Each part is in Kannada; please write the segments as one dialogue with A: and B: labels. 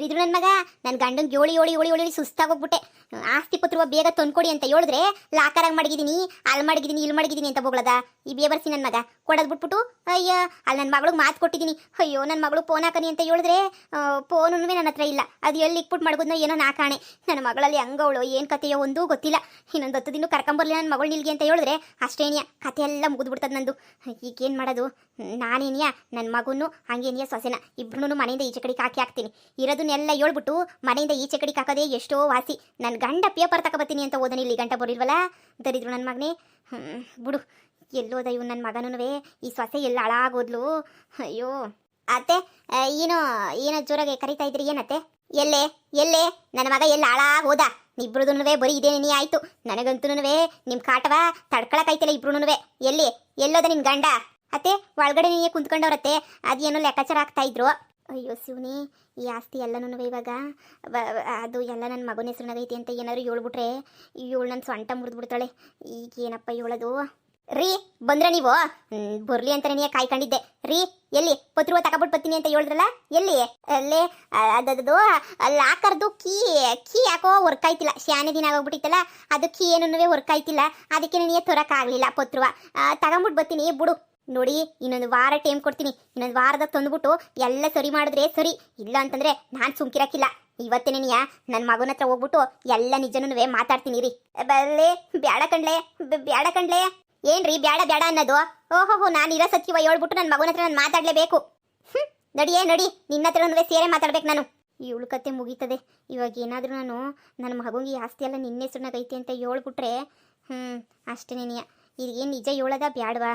A: ಇದ್ರು ನನ್ನ ಮಗ ನನ್ನ ಗಂಡಂಗೆ ಏಳಿ ಏಳಿ ಏಳಿ ಏಳಿ ಸುಸ್ತಾಗೋಗ್ಬಿಟ್ಟೆ. ಆಸ್ತಿ ಪತ್ರ ಬೇಗ ತಂದ್ಕೊಡಿ ಅಂತ ಹೇಳಿದ್ರೆ ಲಾಕರಾಗಿ ಮಡಗಿದ್ದೀನಿ, ಅಲ್ಲಿ ಮಡಗಿದ್ದೀನಿ, ಇಲ್ಲಿ ಮಡಗಿದ್ದೀನಿ ಅಂತ ಬೋಗ್ಲದ ಈ ಬೇಬರ್ಸಿ ನನ್ನ ಮಗ. ಕೊಡೋದು ಬಿಟ್ಬಿಟ್ಟು ಅಯ್ಯ ಅಲ್ಲಿ ನನ್ನ ಮಗಳಿಗೆ ಮಾತು ಕೊಟ್ಟಿದ್ದೀನಿ, ಅಯ್ಯೋ ನನ್ನ ಮಗಳು ಫೋನ್ ಹಾಕನಿ ಅಂತ ಹೇಳಿದ್ರೆ ಫೋನು ನನ್ನ ಹತ್ರ ಇಲ್ಲ, ಅದು ಎಲ್ಲಿ ಇಕ್ಬಿಟ್ಟು ಮಡಗೋದ್ನೋ ಏನೋ ನಾ ಕಾಣೆ. ನನ್ನ ಮಗಳಲ್ಲಿ ಹಂಗವಳು ಏನು ಕತೆಯೋ ಒಂದೂ ಗೊತ್ತಿಲ್ಲ. ಇನ್ನೊಂದು 10 ದಿನ ಕರ್ಕೊಂಬರ್ಲಿ ನನ್ನ ಮಗಳು ನಿಲ್ಗೆ ಅಂತ ಹೇಳಿದ್ರೆ ಅಷ್ಟೇನಿಯ ಕತೆ ಎಲ್ಲ ಮುಗಿದ್ಬಿಡ್ತದೆ ನಂದು. ಈಗೇನು ಮಾಡೋದು? ನಾನೇನಿಯ ನನ್ನ ಮಗನು ಹಂಗೇನಿಯ ಸೊಸೆನ ಇಬ್ರು ಮನೆಯಿಂದ ಈಚೆ ಕಡೆಗೆ ಹಾಕ್ತೀನಿ. ಇರೋದನ್ನೆಲ್ಲ ಹೇಳ್ಬಿಟ್ಟು ಮನೆಯಿಂದ ಈಚೆ ಕಡೆಗೆ ಹಾಕೋದೇ ಎಷ್ಟೋ ವಾಸಿ. ನನ್ನ ಗಂಡ ಪೇಪರ್ ತಗೋಬತ್ತೀನಿ ಅಂತ ಓದನಿ, ಇಲ್ಲಿ ಗಂಟ ಬರಿಲ್ವಲ್ಲ ದರಿದ್ರು ನನ್ನ ಮಗನೇ. ಬಿಡು, ಎಲ್ಲೋದ ಇವ್ ನನ್ನ ಮಗನೂ ಈ ಸೊಸೆ ಎಲ್ಲ ಹಾಳಾಗೋದ್ಲು. ಅಯ್ಯೋ ಅತ್ತೆ, ಏನೋ ಜೋರಾಗೆ ಕರಿತಾ ಇದ್ರಿ ಏನತ್ತೆ? ಎಲ್ಲೇ ಎಲ್ಲೇ ನನ್ನ ಮಗ ಎಲ್ಲ ಹಾಳಾಗೋದ? ಇಬ್ರದೂ ಬರೀ ಇದೇನೇ ಆಯ್ತು. ನನಗಂತೂ ನಿಮ್ಮ ಕಾಟವ ತಡ್ಕೊಳಕಾಯ್ತಿಲ್ಲ ಇಬ್ರು. ಎಲ್ಲೋದ ನಿನ್ ಗಂಡ? ಅತ್ತೆ ಒಳಗಡೆ ನೀನೇ ಕುಂತ್ಕೊಂಡವ್ರತ್ತೆ, ಅದೇನೋ ಲೆಕ್ಕಾಚಾರ ಆಗ್ತಾ ಇದ್ರು. ಅಯ್ಯೋ ಶಿವನಿ, ಈ ಆಸ್ತಿ ಎಲ್ಲನೂ ಇವಾಗ ಅದು ಎಲ್ಲ ನನ್ನ ಮಗನ ಹೆಸರಿನಾಗೈತಿ ಅಂತ ಏನಾದ್ರು ಹೇಳ್ಬಿಟ್ರೆ ಇವಳು ನನ್ನ ಸೊಂಟ ಮುರಿದ್ಬಿಡ್ತಾಳೆ. ಈಗ ಏನಪ್ಪ ಹೇಳೋದು? ರೀ ಬಂದ್ರೆ ನೀವು ಬರ್ಲಿ ಅಂತ ನೀ ಕಾಯ್ಕೊಂಡಿದ್ದೆ. ರೀ ಎಲ್ಲಿ ಪತ್ರುವ ತಗೊಬಿಟ್ಟು ಬರ್ತೀನಿ ಅಂತ ಹೇಳಿದ್ರಲ್ಲ, ಎಲ್ಲಿ? ಅಲ್ಲೇ ಅದದು ಲಾಕರ್ದು ಕೀ ಯಾಕೋ ವರ್ಕ್ ಆಯ್ತಿಲ್ಲ. ಶಾನೆ ದಿನ ಆಗೋಗ್ಬಿಟ್ಟಿತ್ತಲ್ಲ, ಅದು ಕೀ ಏನೂ ವರ್ಕ್ ಆಯ್ತಿಲ್ಲ. ಅದಕ್ಕೆ ನೀನೇ ತರೋಕ್ಕಾಗಲಿಲ್ಲ ಪತ್ರುವ. ತಗೊಂಬಿಟ್ಟು ಬರ್ತೀನಿ ಬಿಡು. ನೋಡಿ, ಇನ್ನೊಂದು ವಾರ ಟೈಮ್ ಕೊಡ್ತೀನಿ. ಇನ್ನೊಂದು ವಾರದಾಗ ತಂದುಬಿಟ್ಟು ಎಲ್ಲ ಸರಿ ಮಾಡಿದ್ರೆ ಸರಿ, ಇಲ್ಲ ಅಂತಂದ್ರೆ ನಾನು ಸುಮ್ಕಿರಕ್ಕಿಲ್ಲ. ಇವತ್ತೇನೇ ನನ್ನ ಮಗನ ಹತ್ರ ಹೋಗ್ಬಿಟ್ಟು ಎಲ್ಲ ನಿಜನೂ ಮಾತಾಡ್ತೀನಿ ರೀ. ಬಲ್ಲೇ ಬ್ಯಾಡ ಕಣ್ಲೆ. ಏನ್ರಿ ಬ್ಯಾಡ ಅನ್ನೋದು? ಓಹೋ, ನಾನು ಇರೋ ಸತ್ಯವ ಹೇಳ್ಬಿಟ್ಟು ನನ್ನ ಮಗನ ಹತ್ರ ನಾನು ಮಾತಾಡಲೇಬೇಕು. ನಡಿ, ನಿನ್ನ ಹತ್ರನೂ ಸೇರೆ ಮಾತಾಡ್ಬೇಕು ನಾನು. ಇವಳು ಕತೆ ಮುಗೀತದೆ. ಇವಾಗ ಏನಾದರೂ ನಾನು ನನ್ನ ಮಗಂಗೆ ಈ ಆಸ್ತಿ ಎಲ್ಲ ನಿನ್ನೆ ಹೆಸರಿನಾಗೈತಿ ಅಂತ ಹೇಳ್ಬಿಟ್ರೆ ಅಷ್ಟೇನೇನಿಯ. ಇದೇನು ನಿಜ ಹೇಳೋದ ಬ್ಯಾಡವಾ?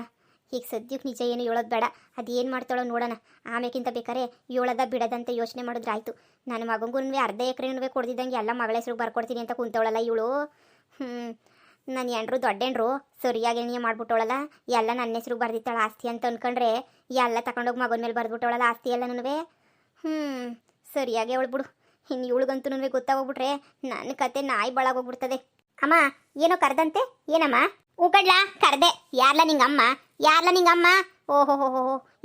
A: ಈಗ ಸದ್ಯಕ್ಕೆ ನಿಜ ಏನು ಹೇಳೋದು ಬೇಡ, ಅದೇನು ಮಾಡ್ತಾಳೋ ನೋಡೋಣ. ಆಮೇಕಿಂತ ಬೇಕಾರೆ ಹೇಳೋದ ಬಿಡೋದಂತ ಯೋಚನೆ ಮಾಡಿದ್ರೆ ಆಯಿತು. ನನ್ನ ಮಗಂಗೂ ಅರ್ಧ ಎಕರೆನೂ ಕೊಡ್ದಿದ್ದಂಗೆ ಎಲ್ಲ ಮಗಳ ಹೆಸ್ರಿಗೆ ಬರ್ಕೊಡ್ತೀನಿ ಅಂತ ಕುಂತವಳಲ್ಲ ಇವಳು. ನನ್ನ ಹೆಂಡ್ರು ದೊಡ್ಡೆಂಡ್ರು ಸರಿಯಾಗಿ ಎಣ್ಣೆ ಮಾಡ್ಬಿಟ್ಟವಳಲ್ಲ, ಎಲ್ಲ ನನ್ನ ಹೆಸ್ರಿಗೆ ಬರ್ದಿತ್ತಾಳ ಆಸ್ತಿ ಅಂತ ಅಂದ್ಕೊಂಡ್ರೆ ಎಲ್ಲ ತಗೊಂಡೋಗಿ ಮಗನ ಮೇಲೆ ಬರ್ದ್ಬಿಟ್ಟವಳಲ್ಲ ಆಸ್ತಿ ಎಲ್ಲನೂ. ಸರಿಯಾಗಿ ಅವಳು ಬಿಡು. ಇನ್ನು ಇವಳಿಗಂತೂ ಗೊತ್ತಾಗೋಗ್ಬಿಟ್ರೆ ನನ್ನ ಕತೆ ನಾಯಿ ಬಾಳಾಗೋಗ್ಬಿಡ್ತದೆ. ಅಮ್ಮ ಏನೋ ಕರೆದಂತೆ? ಏನಮ್ಮ? ಕಡ್ಲಾ ಕರ್ದೆ. ಯಾರ್ಲ ನಿಂಗಮ್ಮ? ಓಹೋ,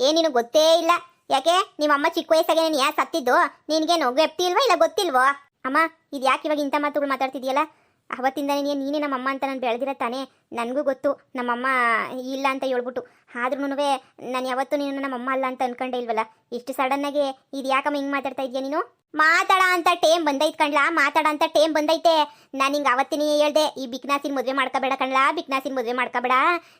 A: ಏನಿನು ಗೊತ್ತೇ ಇಲ್ಲ. ಯಾಕೆ ನಿಮ್ಮಮ್ಮ ಚಿಕ್ಕ ವಯಸ್ಸಾಗೆ ನೀನು ಸತ್ತಿದ್ದು? ನಿನಗೇನು ಗೆಪ್ತಿ ಇಲ್ವಾ ಇಲ್ಲ ಗೊತ್ತಿಲ್ವೋ? ಅಮ್ಮ ಇದು ಯಾಕೆ ಇವಾಗ ಇಂಥ ಮಾತುಗಳು ಮಾತಾಡ್ತಿದ್ಯಲ್ಲ? ಅವತ್ತಿಂದನೇ ನೀನೇ ನಮ್ಮಮ್ಮ ಅಂತ ನಾನು ಬೆಳೆದಿರೋ ತಾನೇ. ನನಗೂ ಗೊತ್ತು ನಮ್ಮಮ್ಮ ಇಲ್ಲ ಅಂತ ಹೇಳ್ಬಿಟ್ಟು. ಆದ್ರೂ ನಾನು ಯಾವತ್ತೂ ನೀನು ನಮ್ಮಮ್ಮ ಅಲ್ಲ ಅಂತ ಅನ್ಕೊಂಡೇ ಇಲ್ವಲ್ಲ. ಇಷ್ಟು ಸಡನ್ನಾಗಿ ಇದು ಯಾಕಮ್ಮ ಹಿಂಗೆ ಮಾತಾಡ್ತಾ ಇದೆಯಾ ನೀನು? ಮಾತಾಡ ಅಂತ ಟೇಮ್ ಬಂದೈತೆ ಕಣ್ಲಾ, ಮಾತಾಡ ಅಂತ ಟೇಮ್ ಬಂದೈತೆ. ನಾನು ಹಿಂಗೆ ಅವತ್ತಿನೇ ಹೇಳ್ದೆ, ಈ ಬಿಕ್ನಾಸಿನ ಮದುವೆ ಮಾಡ್ಕೋಬೇಡ ಕಣ್ಲಾ, ಬಿಕ್ನಾಸಿನ ಮದುವೆ ಮಾಡ್ಕೋಬೇಡ.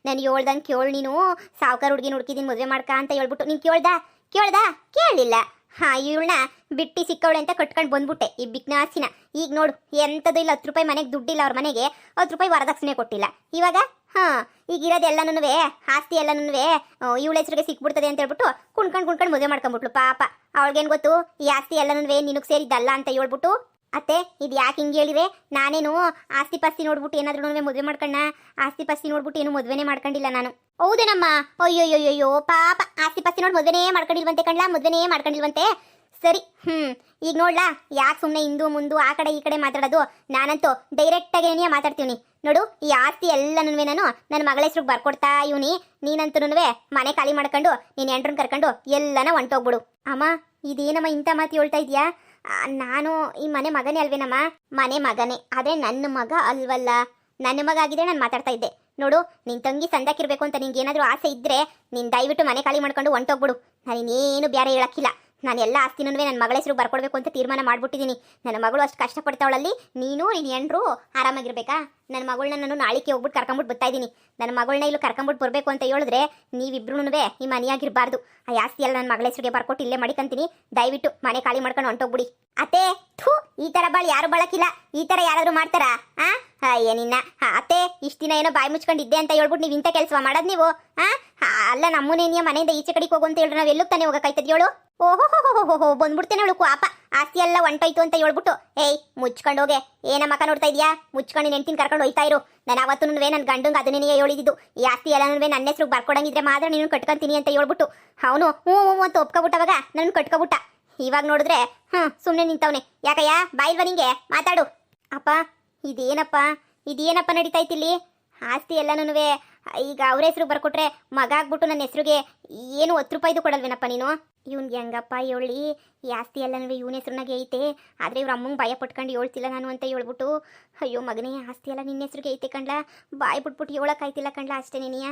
A: ನಾನು ಹೇಳ್ದಂಗೆ ಕೇಳು, ನೀನು ಸಾವುಕಾರ ಹುಡುಗಿನ ಹುಡುಕಿದ್ದೀನಿ ಮದುವೆ ಮಾಡ್ಕ ಅಂತ ಹೇಳ್ಬಿಟ್ಟು ನೀನು ಕೇಳಿಲ್ಲ. ಇವಳನ್ನ ಬಿಟ್ಟು ಸಿಕ್ಕವಳೆ ಅಂತ ಕಟ್ಕೊಂಡು ಬಂದ್ಬಿಟ್ಟೆ ಈ ಬಿಕ್ನಾಸಿನ. ಈಗ ನೋಡು ಎಂಥದ್ದು ಇಲ್ಲ, 10 ರೂಪಾಯಿ ಮನೆಗೆ ದುಡ್ಡಿಲ್ಲ, ಅವ್ರ ಮನೆಗೆ 10 ರೂಪಾಯಿ ವರದಕ್ಷಿಣೆ ಕೊಟ್ಟಿಲ್ಲ. ಇವಾಗ ಈಗ ಇರೋದೆಲ್ಲನೂ ಆಸ್ತಿ ಎಲ್ಲನೂ ಇವಳ ಹೆಸರಿಗೆ ಸಿಕ್ಬಿಡ್ತದೆ ಅಂತ ಹೇಳ್ಬಿಟ್ಟು ಕುಣ್ಕೊಂಡು ಮದುವೆ ಮಾಡ್ಕೊಂಡ್ಬಿಟ್ಲು. ಪಾಪ ಅವಳಿಗೇನು ಗೊತ್ತು ಈ ಆಸ್ತಿ ಎಲ್ಲನೂ ನಿನಗೆ ಸೇರಿದ್ದಲ್ಲ ಅಂತ ಹೇಳ್ಬಿಟ್ಟು. ಅತ್ತೆ ಇದು ಯಾಕೆ ಹಿಂಗೆ ಹೇಳಿದ್ರೆ? ನಾನೇನು ಆಸ್ತಿ ಪಾಸ್ತಿ ನೋಡ್ಬಿಟ್ಟು ಏನಾದ್ರೂ ಮದುವೆ ಮಾಡ್ಕೊಂಡ? ಆಸ್ತಿ ಪಾಸ್ತಿ ನೋಡ್ಬಿಟ್ಟು ಏನು ಮದುವೆನೇ ಮಾಡ್ಕೊಂಡಿಲ್ಲ ನಾನು. ಹೌದೇನಮ್ಮ? ಅಯ್ಯೋ ಪಾಪ, ಆಸ್ತಿ ಪಾಸ್ತಿ ನೋಡಿ ಮದುವೆನೇ ಮಾಡ್ಕೊಂಡಿಲ್ವಂತೆ ಕಣ್ಲಾ, ಮದುವೆನೇ ಮಾಡ್ಕೊಂಡಿಲ್ವಂತೆ. ಸರಿ, ಈಗ ನೋಡ್ಲಾ, ಯಾಕೆ ಸುಮ್ಮನೆ ಹಿಂದು ಮುಂದು ಆ ಕಡೆ ಈ ಕಡೆ ಮಾತಾಡೋದು? ನಾನಂತೂ ಡೈರೆಕ್ಟಾಗಿ ಮಾತಾಡ್ತೀವಿ. ನೋಡು, ಈ ಆಸ್ತಿ ಎಲ್ಲನೂ ನಾನು ನನ್ನ ಮಗಳ ಹೆಸ್ರಿಗೆ ಬರ್ಕೊಡ್ತಾ ಇವನಿ. ನೀನಂತೂ ಮನೆ ಖಾಲಿ ಮಾಡ್ಕೊಂಡು ನೀನು ಎಂಟ್ರನ್ನ ಕರ್ಕೊಂಡು ಎಲ್ಲನ ಹೊಂಟೋಗ್ಬಿಡು. ಅಮ್ಮ ಇದೇನಮ್ಮ ಇಂಥ ಮಾತು ಹೇಳ್ತಾ ಇದೆಯಾ? ನಾನು ಈ ಮನೆ ಮಗನೇ ಅಲ್ವೇನಮ್ಮ? ಮನೆ ಮಗನೇ, ಆದರೆ ನನ್ನ ಮಗ ಅಲ್ವಲ್ಲ. ನನ್ನ ಮಗ ಆಗಿದ್ರೆ ನಾನು ಮಾತಾಡ್ತಾ ಇದ್ದೆ. ನೋಡು, ನಿನ್ನ ತಂಗಿ ಸಂದಾಕಿರ್ಬೇಕು ಅಂತ ನಿಂಗೆ ಏನಾದರೂ ಆಸೆ ಇದ್ದರೆ ನೀನು ದಯವಿಟ್ಟು ಮನೆ ಖಾಲಿ ಮಾಡ್ಕೊಂಡು ಹೊಂಟೋಗ್ಬಿಡು. ನಾನಿನ್ನೇನು ಬೇರೆ ಹೇಳಕ್ಕಿಲ್ಲ. ನಾನು ಎಲ್ಲ ಆಸ್ತಿನೂ ನನ್ನ ಮಗಳ ಹೆಸರು ಬರ್ಕೊಡ್ಬೇಕು ಅಂತ ತೀರ್ಮಾನ ಮಾಡ್ಬಿಟ್ಟಿದ್ದೀನಿ. ನನ್ನ ಮಗಳು ಅಷ್ಟು ಕಷ್ಟಪಡ್ತಾವಳಲ್ಲಿ, ನೀನು ನಿನ್ನ ಹೆಂಡ್ರು ಆರಾಮಾಗಿರ್ಬೇಕಾ? ನನ್ನ ಮಗಳನ್ನ ನಾನು ನಾಳಿಕೆ ಹೋಗ್ಬಿಟ್ಟು ಕರ್ಕೊಂಬಿಟ್ಟು ಬರ್ತಾ ಇದ್ದೀನಿ. ನನ್ನ ಮಗಳನ್ನ ಇಲ್ಲೂ ಕರ್ಕೊಂಬಿಟ್ಟು ಬರಬೇಕು ಅಂತ ಹೇಳಿದ್ರೆ ನೀವಿಬ್ರು ಈ ಮನೆಯಾಗಿರಬಾರ್ದು. ಆ ಆಸ್ತಿ ಎಲ್ಲ ನನ್ನ ಮಗಳ ಹೆಸರಿಗೆ ಬರ್ಕೊಟ್ಟು ಇಲ್ಲೇ ಮಾಡಿಕಂತೀನಿ. ದಯವಿಟ್ಟು ಮನೆ ಖಾಲಿ ಮಾಡ್ಕೊಂಡು ಹೊಂಟೋಗ್ಬಿಡಿ. ಅತ್ತೆ ಥೂ, ಈ ಥರ ಬಾಳು ಯಾರು ಬಾಳಕ್ಕಿಲ್ಲ. ಈ ಥರ ಯಾರಾದರೂ ಮಾಡ್ತಾರಾ? ಏನಿನ್ನ ಅತ್ತೆ, ಇಷ್ಟು ದಿನ ಏನೋ ಬಾಯಿ ಮುಚ್ಕೊಂಡಿದ್ದೆ ಅಂತ ಹೇಳ್ಬಿಟ್ಟು ನೀವು ಇಂಥ ಕೆಲಸ ಮಾಡೋದು ನೀವು? ಅಲ್ಲ, ನಮ್ಮನೇನಿಯ ಮನೆಯಿಂದ ಈಚೆ ಕಡೆಗೆ ಹೋಗು ಅಂತ ಹೇಳಿದ್ರೆ ನಾವು ಎಲ್ಲೂ ತಾನೇ ಹೋಗಕ್ಕಾಯ್ತದ ಹೇಳು? ಓಹೋ ಬಂದ್ಬಿಡ್ತೇನೆ ಅವಳು ಪಾಪ. ಆಸ್ತಿ ಎಲ್ಲ ಹೊಂಟೋಯ್ತು ಅಂತ ಹೇಳ್ಬಿಟ್ಟು. ಏಯ್ ಮುಚ್ಕೊಂಡು ಹೋಗೆ, ಏನ ಮಕ್ಕ ನೋಡ್ತಾ ಇದೆಯಾ? ಮುಚ್ಕೊಂಡು ನೆಂಟಿನ ಕರ್ಕೊಂಡು ಹೋಯ್ತಾ ಇರು. ನಾನು ಅವತ್ತೂ ನನ್ನ ಗಂಡಂಗೆ ಅದನ್ನೇ ಹೇಳಿದ್ದು, ಈ ಆಸ್ತಿ ಎಲ್ಲನೂ ನನ್ನ ಹೆಸ್ರಿಗೆ ಬರ್ಕೊಡಂಗಿದ್ರೆ ಮಾತ್ರ ನೀನು ಕಟ್ಕೊಂತೀನಿ ಅಂತ ಹೇಳ್ಬಿಟ್ಟು. ಅವನು ಹ್ಞೂ ಅಂತ ಒಪ್ಕೊಬಿಟ್ಟವಾಗ ನನ್ನ ಕಟ್ಕೊಬಿಟ್ಟ. ಇವಾಗ ನೋಡಿದ್ರೆ ಸುಮ್ಮನೆ ನಿಂತವನೆ. ಯಾಕಯ್ಯ ಬಾಯಿಲ್ವ ನಿಂಗೆ? ಮಾತಾಡು. ಅಪ್ಪ ಇದೇನಪ್ಪ ನಡೀತಾ ಇತ್ತಿಲ್ಲಿ? ಆಸ್ತಿ ಎಲ್ಲನೂ ಈಗ ಅವ್ರ ಹೆಸ್ರಿಗೆ ಬರ್ಕೊಟ್ರೆ ಮಗ ಆಗ್ಬಿಟ್ಟು ನನ್ನ ಹೆಸ್ರಿಗೆ ಏನು 10 ರೂಪಾಯಿದು ಕೊಡಲ್ವೇನಪ್ಪ ನೀನು? ಇವ್ನಿಗೆ ಹೆಂಗಪ್ಪ ಹೇಳಿ ಈ ಆಸ್ತಿ ಎಲ್ಲನೂ ಇವನ ಹೆಸ್ರನಾಗೆ ಐತೆ. ಆದರೆ ಇವ್ರ ಅಮ್ಮಂಗೆ ಭಯ ಪಟ್ಕೊಂಡು ಹೇಳ್ತಿಲ್ಲ ನಾನು ಅಂತ ಹೇಳ್ಬಿಟ್ಟು, ಅಯ್ಯೋ ಮಗನೇ ಆಸ್ತಿ ಎಲ್ಲ ನಿನ್ನ ಹೆಸ್ರಿಗೆ ಐತೆ ಕಣ್ಲ, ಬಾಯಿ ಬಿಟ್ಬಿಟ್ಟು ಹೇಳೋಕ್ಕಾಯ್ತಿಲ್ಲ ಕಣ್ಲ ಅಷ್ಟೇ ನೀನಿಯ.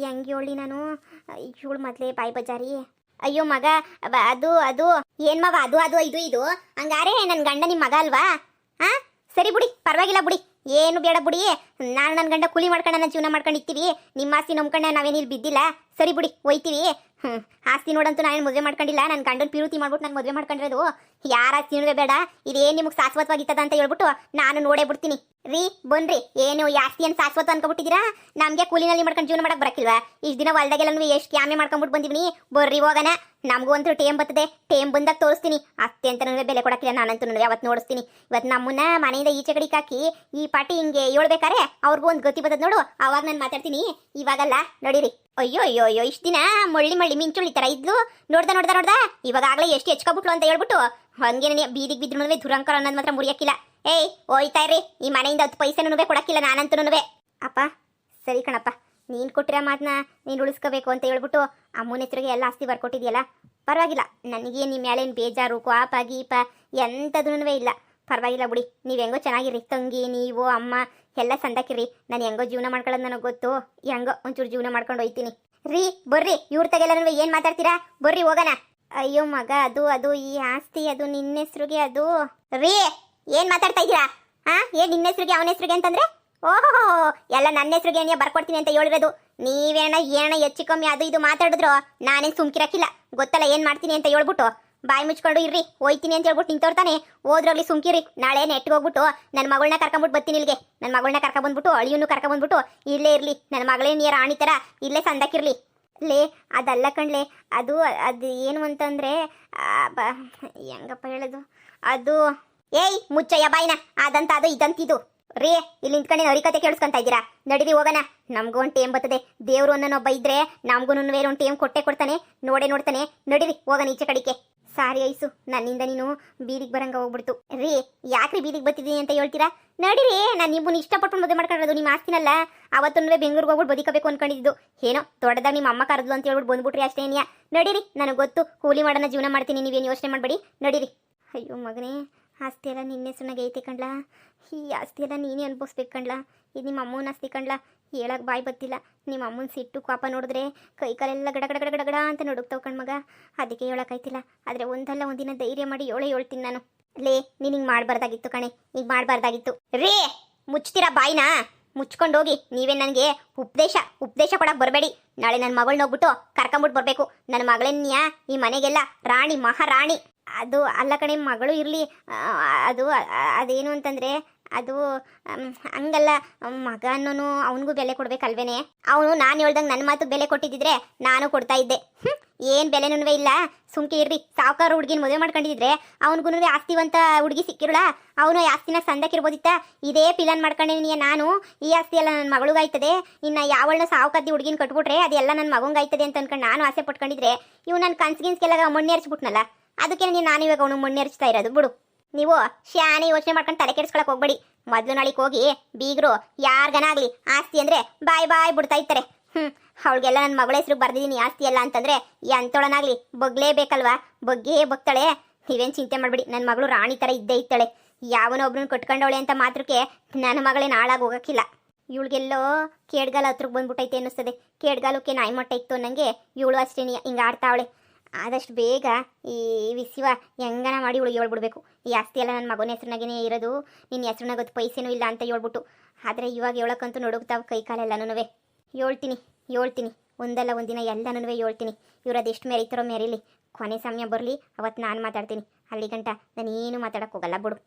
A: ಹೆಂಗೆ ಹೇಳಿ ನಾನು, ಇವಳು ಮೊದಲೇ ಬಾಯಿ ಬಜಾರಿ. ಅಯ್ಯೋ ಮಗ, ಅದು ಅದು ಏನು ಮಗ, ಅದು ಅದು ಇದು ಇದು ಹಂಗಾರೆ ನನ್ನ ಗಂಡ ನಿಮ್ಮ ಮಗ ಅಲ್ವಾ? ಹಾಂ ಸರಿ ಬಿಡಿ, ಪರವಾಗಿಲ್ಲ ಬಿಡಿ, ಏನು ಬೇಡ ಬಿಡಿ. ನಾನು ನನ್ನ ಗಂಡ ಕೂಲಿ ಮಾಡ್ಕೊಂಡು ನನ್ನ ಜೀವನ ಮಾಡ್ಕೊಂಡು ಇರ್ತೀವಿ. ನಿಮ್ಮ ಆಸ್ತಿ ನಂಬ್ಕೊಂಡೆ ನಾವೇನಿಲ್ಲಿ ಬಿದ್ದಿಲ್ಲ. ಸರಿ ಬಿಡಿ ಹೋಯ್ತೀವಿ. ಆಸ್ತಿ ನೋಡಂತೂ ನಾನೇನು ಮದುವೆ ಮಾಡ್ಕೊಂಡಿಲ್ಲ, ನನ್ನ ಗಂಡನ ಪಿರುತಿ ಮಾಡ್ಬಿಟ್ಟು ನಾನು ಮದುವೆ ಮಾಡ್ಕೊಂಡಿರೋದು. ಯಾರ ಆಸ್ತಿನೂ ಬೇಡ, ಇದೇನು ನಿಮಗೆ ಶಾಶ್ವತವಾಗಿತ್ತದ ಅಂತ ಹೇಳ್ಬಿಟ್ಟು ನಾನು ನೋಡೇ ಬಿಡ್ತೀನಿ. ರೀ ಬನ್ರಿ, ಏನು ಈ ಆಸ್ತಿಯನ್ನು ಶಾಶ್ವತ ಅನ್ಕೊಬಿಟ್ಟಿದ್ದೀರಾ? ನಮಗೆ ಕೂಲಿನಲ್ಲಿ ಮಾಡ್ಕೊಂಡು ಜೀವನ ಮಾಡಕ್ಕೆ ಬರಕಿಲ್ವಾ? ಇಷ್ಟು ದಿನ ಹೊಲ್ದಾಗೆಲ್ಲ ಎಷ್ಟು ಕ್ಯಾಮೆ ಮಾಡ್ಕೊಂಡ್ಬಿಟ್ಟು ಬಂದಿವ್ನಿ. ಬರ್ರಿ ಹೋಗೋಣ, ನಮಗೂ ಅಂತೂ ಟೇಮ್ ಬರ್ತದೆ. ಟೇಮ್ ಬಂದಾಗ ತೋರಿಸ್ತೀನಿ. ಅತ್ತೆ ಅಂತ ಬೆಲೆ ಕೊಡಕ್ಕಿಲ್ಲ, ನಾನಂತೂ ಯಾವತ್ತು ನೋಡಿಸ್ತೀನಿ. ಇವತ್ತು ನಮ್ಮನ್ನ ಮನೆಯಿಂದ ಈಚೆ ಕಡೆಗೆ ಹಾಕಿ ಈ ಪಾಟಿ ಹಿಂಗೆ ಹೇಳ್ಬೇಕಾರೆ ಅವ್ರಿಗೂ ಒಂದು ಗತಿ ಬರ್ತದೆ ನೋಡು, ಅವಾಗ ನಾನು ಮಾತಾಡ್ತೀನಿ. ಇವಾಗಲ್ಲ ನೋಡಿರಿ. ಅಯ್ಯೋ ಅಯ್ಯೋ ಅಯ್ಯೋ, ಇಷ್ಟು ದಿನ ಮಳ್ಳಿ ಮಿಂಚುಳಿ ಥರ ಇದ್ಲು, ನೋಡ್ದ ಇವಾಗ ಆಗ್ಲೇ ಎಷ್ಟು ಹೆಚ್ಕೊಬಿಟ್ಲು ಅಂತ ಹೇಳ್ಬಿಟ್ಟು ಹಂಗೇನೆ ಬೀದಿಗೆ ಬಿದ್ರು ದುರಂಕರ ಅನ್ನೋದು ಮಾತ್ರ ಮುರಿಯಕ್ಕಿಲ್ಲ. ಏಯ್ ಹೋಯ್ತಾ ಇರ್ರಿ, ಈ ಮನೆಯಿಂದ 10 ಪೈಸೆನೂ ಕೊಡಕ್ಕಿಲ್ಲ ನಾನಂತೂ. ಅಪ್ಪ ಸರಿ ಕಣಪ್ಪ, ನೀನು ಕೊಟ್ಟಿರೋ ಮಾತನ್ನ ನೀನು ಉಳಿಸ್ಕೋಬೇಕು ಅಂತ ಹೇಳ್ಬಿಟ್ಟು ಅಮ್ಮನ ಹೆಸರಿಗೆ ಎಲ್ಲ ಆಸ್ತಿ ಬರ್ಕೊಟ್ಟಿದ್ಯಲ್ಲ, ಪರವಾಗಿಲ್ಲ. ನನಗೆ ನಿಮ್ಮ ಮೇಲೇನು ಬೇಜಾರು ಕೋಪ ಗೀಪ ಎಂಥದೂ ಇಲ್ಲ. ಪರವಾಗಿಲ್ಲ ಬಿಡಿ, ನೀವು ಹೆಂಗೋ ಚೆನ್ನಾಗಿರಿ. ತಂಗಿ ನೀವು ಅಮ್ಮ ಎಲ್ಲ ಸಂದಾಕಿರಿ. ನಾನು ಹೆಂಗೋ ಜೀವನ ಮಾಡ್ಕೊಳ್ಳೋದು ನನಗೆ ಗೊತ್ತು. ಹೆಂಗೋ ಒಂಚೂರು ಜೀವನ ಮಾಡ್ಕೊಂಡು ಹೋಯ್ತೀನಿ. ರೀ ಬರ್ರಿ, ಇವ್ರ ತಗೆಲ್ಲ ಏನು ಮಾತಾಡ್ತೀರಾ? ಬರ್ರಿ ಹೋಗೋಣ. ಅಯ್ಯೋ ಮಗ, ಅದು ಅದು ಈ ಆಸ್ತಿ ಅದು ನಿನ್ನ ಹೆಸ್ರಿಗೆ. ಅದು ರೀ ಏನು ಮಾತಾಡ್ತಾ ಇದ್ದೀರಾ? ಹಾಂ ಏನು ನಿನ್ನ ಹೆಸ್ರಿಗೆ ಅವನ ಹೆಸ್ರಿಗೆ ಅಂತಂದ್ರೆ? ಓಹೋ, ಎಲ್ಲ ನನ್ನ ಹೆಸ್ರಿಗೆ ಏನೇ ಬರ್ಕೊಡ್ತೀನಿ ಅಂತ ಹೇಳಿರೋದು. ನೀವೇನ ಹೆಚ್ಚು ಕಮ್ಮಿ ಅದು ಇದು ಮಾತಾಡಿದ್ರು ನಾನೇನು ಸುಮ್ಕಿರಕ್ಕಿಲ್ಲ. ಗೊತ್ತಲ್ಲ ಏನು ಮಾಡ್ತೀನಿ ಅಂತ ಹೇಳ್ಬಿಟ್ಟು. ಬಾಯಿ ಮುಚ್ಕೊಂಡು ಇರ್ರಿ, ಹೋಯ್ತೀನಿ ಅಂತ ಹೇಳ್ಬಿಟ್ಟು ನಿಂತೋರ್ತಾನೆ. ಹೋದ್ರೋಗ್ಲಿ ಸುಮ್ಕಿರಿ. ನಾಳೆ ನೆಟ್ಟಿಗೆ ಹೋಗ್ಬಿಟ್ಟು ನನ್ನ ಮಗಳನ್ನ ಕರ್ಕೊಂಬಿಟ್ಟು ಬರ್ತೀನಿ ಇಲ್ಲಿಗೆ. ನನ್ನ ಮಗಳನ್ನ ಕರ್ಕೊಂಬಂದ್ಬಿಟ್ಟು ಅಳಿಯನ್ನು ಕರ್ಕೊಂಬಂದ್ಬಿಟ್ಟು ಇಲ್ಲೇ ಇರಲಿ. ನನ್ನ ಮಗಳೇ ನೀರು ಆಣಿ ಥರ ಇಲ್ಲೇ ಸಂದಕ್ಕಿರ್ಲಿ. ಲೇ ಅದಲ್ಲ ಕಣ್ಲೆ, ಅದು ಅದು ಏನು ಅಂತಂದರೆ ಹೆಂಗಪ್ಪ ಹೇಳೋದು, ಅದು ಏಯ್ ಮುಚ್ಚಯ್ಯ ಬಾಯಿನ, ಅದಂತ ಅದು ಇದಂತಿದು. ರೀ ಇಲ್ಲಿ ನಿಂತ್ಕೊಂಡು ಹರಿಕತೆ ಕೇಳಿಸ್ಕೊಂತ ಇದ್ದೀರಾ? ನಡೀರಿ ಹೋಗೋಣ. ನಮಗೂ ಒಂದು ಟೇಮ್ ಬರ್ತದೆ. ದೇವ್ರು ಅನ್ನೋನೊಬ್ಬ ಇದ್ರೆ ನಮಗೂ ಬೇರೆ ಒಂದು ಟೇಮ್ ಕೊಡ್ತಾನೆ, ನೋಡ್ತಾನೆ. ನಡೀರಿ ಹೋಗೋಣ ಈಚೆ ಕಡಿಕೆ. ಸಾರಿ ಐಸು, ನನ್ನಿಂದ ನೀನು ಬೀದಿಗೆ ಬರಂಗ ಹೋಗ್ಬಿಡ್ತು. ರೀ ಯಾಕ್ರಿ ಬೀದಿಗೆ ಬರ್ತಿದ್ದೀನಿ ಅಂತ ಹೇಳ್ತೀರಾ? ನಡೀರಿ, ನಾನು ನಿಮ್ಮನ್ನು ಇಷ್ಟಪಟ್ಟು ಮದುವೆ ಮಾಡ್ಕೊಂಡಿರೋದು. ನಿಮ್ಮ ಆಸ್ತಿನಲ್ಲ. ಅವತ್ತು ಬೆಂಗಳೂರಿಗೆ ಹೋಗ್ಬಿಟ್ಟು ಬದುಕಬೇಕು ಅನ್ಕೊಂಡಿದ್ದು. ಏನೋ ದೊಡ್ಡದಾಗ ನಿಮ್ಮ ಅಮ್ಮ ಕರೆದ್ಲು ಅಂತ ಹೇಳ್ಬಿಟ್ಟು ಬಂದ್ಬಿಟ್ರಿ ಅಷ್ಟೇನಿಯಾ. ನಡೀರಿ, ನನಗೆ ಗೊತ್ತು, ಕೂಲಿ ಮಾಡೋಣ ಜೀವನ ಮಾಡ್ತೀನಿ, ನೀವೇನು ಯೋಚನೆ ಮಾಡಬೇಡಿ. ನಡೀರಿ. ಅಯ್ಯೋ ಮಗನೇ, ಆಸ್ತಿ ಎಲ್ಲ ನಿನ್ನೆ ಸುನಾಗೆ ಐತೆ ಕಣ್ಲಾ. ಈ ಆಸ್ತಿ ಎಲ್ಲ ನೀನೇ ಅನ್ಭವಿಸ್ಬೇಕು ಕಣ್ಲಾ. ಇದು ನಿಮ್ಮ ಅಮ್ಮನ ಆಸ್ತಿ ಕಣ್ಲಾ. ಹೇಳಕ್ಕೆ ಬಾಯಿ ಬತ್ತಿಲ್ಲ. ನಿಮ್ಮ ಅಮ್ಮನ ಸಿಟ್ಟು ಕೋಪ ನೋಡಿದ್ರೆ ಕೈ ಕಾಲೆಲ್ಲ ಗಡ ಅಂತ ನಡುಕ್ತಾವ ಕಣ್ಮಗ. ಅದಕ್ಕೆ ಹೇಳೋಕ್ಕಾಯ್ತಿಲ್ಲ. ಆದರೆ ಒಂದಲ್ಲ ಒಂದಿನ ಧೈರ್ಯ ಮಾಡಿ ಹೇಳ್ತೀನಿ ನಾನು. ಲೇ ನೀನು ಹಿಂಗೆ ಮಾಡಬಾರ್ದಾಗಿತ್ತು ಕಣೆ, ಹಿಂಗೆ ಮಾಡಬಾರ್ದಾಗಿತ್ತು. ರೇ ಮುಚ್ತೀರಾ ಬಾಯಿನ? ಮುಚ್ಕೊಂಡು ಹೋಗಿ. ನೀವೇ ನನಗೆ ಉಪದೇಶ ಕೊಡಕ್ಕೆ ಬರಬೇಡಿ. ನಾಳೆ ನನ್ನ ಮಗಳನ್ನ ಹೋಗ್ಬಿಟ್ಟು ಕರ್ಕೊಂಬಿಟ್ಟು ಬರಬೇಕು. ನನ್ನ ಮಗಳನ್ಯ ಈ ಮನೆಗೆಲ್ಲ ರಾಣಿ, ಮಹಾರಾಣಿ. ಅದು ಅಲ್ಲ ಕಣೆ, ಮಗಳು ಇರಲಿ. ಅದೇನು ಅಂತಂದರೆ ಅದು ಹಂಗಲ್ಲ. ಮಗ ಅನ್ನೋನು ಅವನಿಗೂ ಬೆಲೆ ಕೊಡ್ಬೇಕಲ್ವೇನೆ. ಅವನು ನಾನು ಹೇಳ್ದಂಗೆ ನನ್ನ ಮಾತು ಬೆಲೆ ಕೊಟ್ಟಿದ್ದಿದ್ರೆ ನಾನು ಕೊಡ್ತಾ ಇದ್ದೆ. ಏನು ಬೆಲೆನೂ ಇಲ್ಲ. ಸುಮ್ಕೆ ಇರ್ರಿ. ಸಾವುಕಾರ ಹುಡುಗಿನ ಮದುವೆ ಮಾಡ್ಕೊಂಡಿದ್ರೆ ಅವನಿಗೂ ಆಸ್ತಿವಂತ ಹುಡುಗಿ ಸಿಕ್ಕಿರಲ್ಲ, ಅವನು ಆಸ್ತಿನ ಸಂದಕ್ಕಿರ್ಬೋದಿತ್ತ. ಇದೇ ಪಿಲಾನ್ ಮಾಡ್ಕೊಂಡಿನಿ ನಾನು. ಈ ಆಸ್ತಿ ಎಲ್ಲ ನನ್ನ ಮಗಳಿಗಾಯ್ತದೆ. ಇನ್ನು ಯಾವಳನ್ನ ಸಾವುಕದ್ದಿ ಹುಡುಗಿನ ಕಟ್ಬಿಟ್ರೆ ಅದೆಲ್ಲ ನನ್ನ ಮಗಂಗಾಯ್ತದೆ ಅಂತ ಅನ್ಕೊಂಡು ನಾನು ಆಸೆ ಪಟ್ಕೊಂಡಿದ್ರೆ ಇವು ನನ್ನ ಕನ್ಸ್ಗಿನ್ಸ್ಗೆಲ್ಲ ಮಣ್ಣೇರಿಸ್ಬಿಟ್ನಲ್ಲ. ಅದಕ್ಕೆ ನಾನು ಇವಾಗ ಅವನು ಮಣ್ಣೇರಿಸ್ತಾ ಇರೋದು. ಬಿಡು, ನೀವು ಶಾನೆ ಯೋಚನೆ ಮಾಡ್ಕೊಂಡು ತಲೆ ಕೆಡಿಸ್ಕೊಳಕ್ಕೆ ಹೋಗ್ಬೇಡಿ. ಮೊದಲು ನಾಳೆಗೆ ಹೋಗಿ ಬೀಗರು ಯಾರಿಗನಾಗಲಿ ಆಸ್ತಿ ಅಂದರೆ ಬಾಯ್ ಬಿಡ್ತಾ ಇರ್ತಾರೆ. ಅವಳಿಗೆಲ್ಲ ನನ್ನ ಮಗಳ ಹೆಸರು ಬರ್ದಿದ್ದೀನಿ ಆಸ್ತಿ ಎಲ್ಲ ಅಂತಂದರೆ ಎಂಥೊಳನಾಗಲಿ ಬಗ್ಲೇಬೇಕಲ್ವಾ? ಬಗ್ತಾಳೆ. ನೀವೇನು ಚಿಂತೆ ಮಾಡಬೇಡಿ. ನನ್ನ ಮಗಳು ರಾಣಿ ಥರ ಇದ್ದೇ ಇರ್ತಾಳೆ. ಯಾವನೊಬ್ರನ್ನ ಕಟ್ಕೊಂಡವಳೆ ಅಂತ ಮಾತ್ರಕ್ಕೆ ನನ್ನ ಮಗಳೇನು ಹಾಳಾಗಿ ಹೋಗೋಕ್ಕಿಲ್ಲ. ಇವಳಿಗೆಲ್ಲೋ ಕೇಡ್ಗಾಲ ಹತ್ರಕ್ಕೆ ಬಂದ್ಬಿಟ್ಟೈತೆ ಅನ್ನಿಸ್ತದೆ. ಕೇಡ್ಗಾಲಕ್ಕೆ ನಾಯಿ ಮೊಟ್ಟೆ ಇತ್ತು ಅನ್ನಂಗೆ ಇವಳು ಅಷ್ಟೇ ಹಿಂಗೆ ಆಡ್ತಾವಳೆ. ಆದಷ್ಟು ಬೇಗ ಈ ವಿಷಯ ಹೆಂಗನ ಮಾಡಿ ಇವಳಿಗೆ ಹೇಳ್ಬಿಡ್ಬೇಕು. ಈ ಆಸ್ತಿ ಎಲ್ಲ ನನ್ನ ಮಗನ ಹೆಸ್ರನಾಗೇ ಇರೋದು, ನಿನ್ನ ಹೆಸ್ರನಾಗ 10 ಪೈಸೆನೂ ಇಲ್ಲ ಅಂತ ಹೇಳ್ಬಿಟ್ಟು. ಆದರೆ ಇವಾಗ ಹೇಳೋಕ್ಕಂತೂ ನಡುಗ್ತಾವೆ ಕೈ ಕಾಲೆಲ್ಲನೂ. ಹೇಳ್ತೀನಿ ಒಂದಲ್ಲ ಒಂದಿನ ಎಲ್ಲನೂ ಹೇಳ್ತೀನಿ. ಇವ್ರು ಅದೆಷ್ಟು ಮೆರೀತಾರೋ ಮೆರೀಲಿ. ಕೊನೆ ಸಮಯ ಬರಲಿ, ಅವತ್ತು ನಾನು ಮಾತಾಡ್ತೀನಿ. ಅಲ್ಲಿ ಗಂಟ ನಾನೇನು ಮಾತಾಡೋಕ್ಕೆ ಹೋಗಲ್ಲ ಬಿಡು.